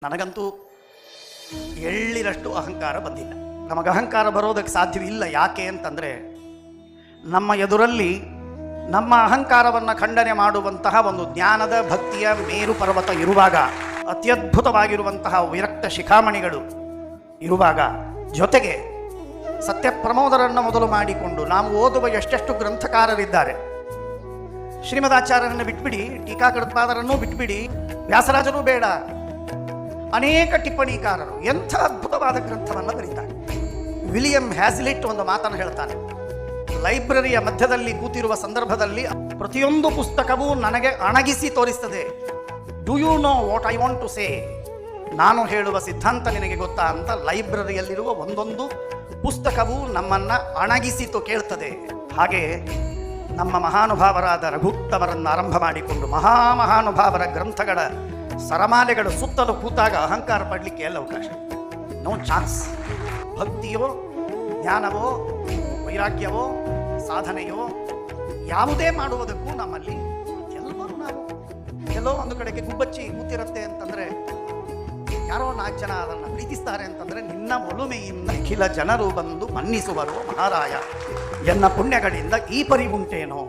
ನನಗಂತೂ ಎಳ್ಳಿರಷ್ಟು ಅಹಂಕಾರ ಬಂದಿಲ್ಲ. ನಮಗೆ ಅಹಂಕಾರ ಬರೋದಕ್ಕೆ ಸಾಧ್ಯವಿಲ್ಲ. ಯಾಕೆ ಅಂತಂದರೆ ನಮ್ಮ ಎದುರಲ್ಲಿ ನಮ್ಮ ಅಹಂಕಾರವನ್ನು ಖಂಡನೆ ಮಾಡುವಂತಹ ಒಂದು ಜ್ಞಾನದ ಭಕ್ತಿಯ ಮೇರು ಪರ್ವತ ಇರುವಾಗ, ಅತ್ಯದ್ಭುತವಾಗಿರುವಂತಹ ವಿರಕ್ತ ಶಿಖಾಮಣಿಗಳು ಇರುವಾಗ, ಜೊತೆಗೆ ಸತ್ಯ ಪ್ರಮೋದರನ್ನು ಮೊದಲು ಮಾಡಿಕೊಂಡು ನಾವು ಓದುವ ಎಷ್ಟೆಷ್ಟು ಗ್ರಂಥಕಾರರಿದ್ದಾರೆ. ಶ್ರೀಮದಾಚಾರ್ಯರನ್ನು ಬಿಟ್ಬಿಡಿ, ಟೀಕಾಕೃತ್ಪಾದರನ್ನೂ ಬಿಟ್ಬಿಡಿ, ವ್ಯಾಸರಾಜನೂ ಬೇಡ, ಅನೇಕ ಟಿಪ್ಪಣಿಕಾರರು ಎಂಥ ಅದ್ಭುತವಾದ ಗ್ರಂಥವನ್ನು ಬರೀತಾರೆ. ವಿಲಿಯಂ ಹ್ಯಾಸ್ಲಿಟ್ ಒಂದು ಮಾತನ್ನು ಹೇಳ್ತಾನೆ, ಲೈಬ್ರರಿಯ ಮಧ್ಯದಲ್ಲಿ ಕೂತಿರುವ ಸಂದರ್ಭದಲ್ಲಿ ಪ್ರತಿಯೊಂದು ಪುಸ್ತಕವೂ ನನಗೆ ಅಣಗಿಸಿ ತೋರಿಸ್ತದೆ. Do you know what I want to say? ನಾನು ಹೇಳುವ ಸಿದ್ಧಾಂತ ನಿನಗೆ ಗೊತ್ತಾ ಅಂತ ಲೈಬ್ರರಿಯಲ್ಲಿರುವ ಒಂದೊಂದು ಪುಸ್ತಕವೂ ನಮ್ಮನ್ನು ಅಣಗಿಸಿತು ಕೇಳ್ತದೆ. ಹಾಗೆ ನಮ್ಮ ಮಹಾನುಭಾವರಾದ ರಘುತ್ತಮರನ್ನು ಆರಂಭ ಮಾಡಿಕೊಂಡು ಮಹಾಮಹಾನುಭಾವರ ಗ್ರಂಥಗಳ ಸರಮಾಲೆಗಳು ಸುತ್ತಲೂ ಕೂತಾಗ ಅಹಂಕಾರ ಪಡಲಿಕ್ಕೆ ಎಲ್ಲ ಅವಕಾಶ, ನೋ ಚಾನ್ಸ್. ಭಕ್ತಿಯೋ, ಜ್ಞಾನವೋ, ವೈರಾಗ್ಯವೋ, ಸಾಧನೆಯೋ ಯಾವುದೇ ಮಾಡುವುದಕ್ಕೂ ನಮ್ಮಲ್ಲಿ ಎಲ್ಲರೂ ನಾವು ಎಲ್ಲೋ ಒಂದು ಕಡೆಗೆ ಗುಬ್ಬಚ್ಚಿ ಕೂತಿರುತ್ತೆ ಅಂತಂದರೆ, ಯಾರೋ 4 ಜನ ಅದನ್ನು ಪ್ರೀತಿಸ್ತಾರೆ ಅಂತಂದರೆ, ನಿನ್ನ ಒಲುಮೆಯಿಂದ ಅಖಿಲ ಜನರು ಬಂದು ಮನ್ನಿಸುವರು ಮಹಾರಾಯ, ಎನ್ನ ಪುಣ್ಯಗಳಿಂದ ಈ ಪರಿ ಉಂಟೇನೋ.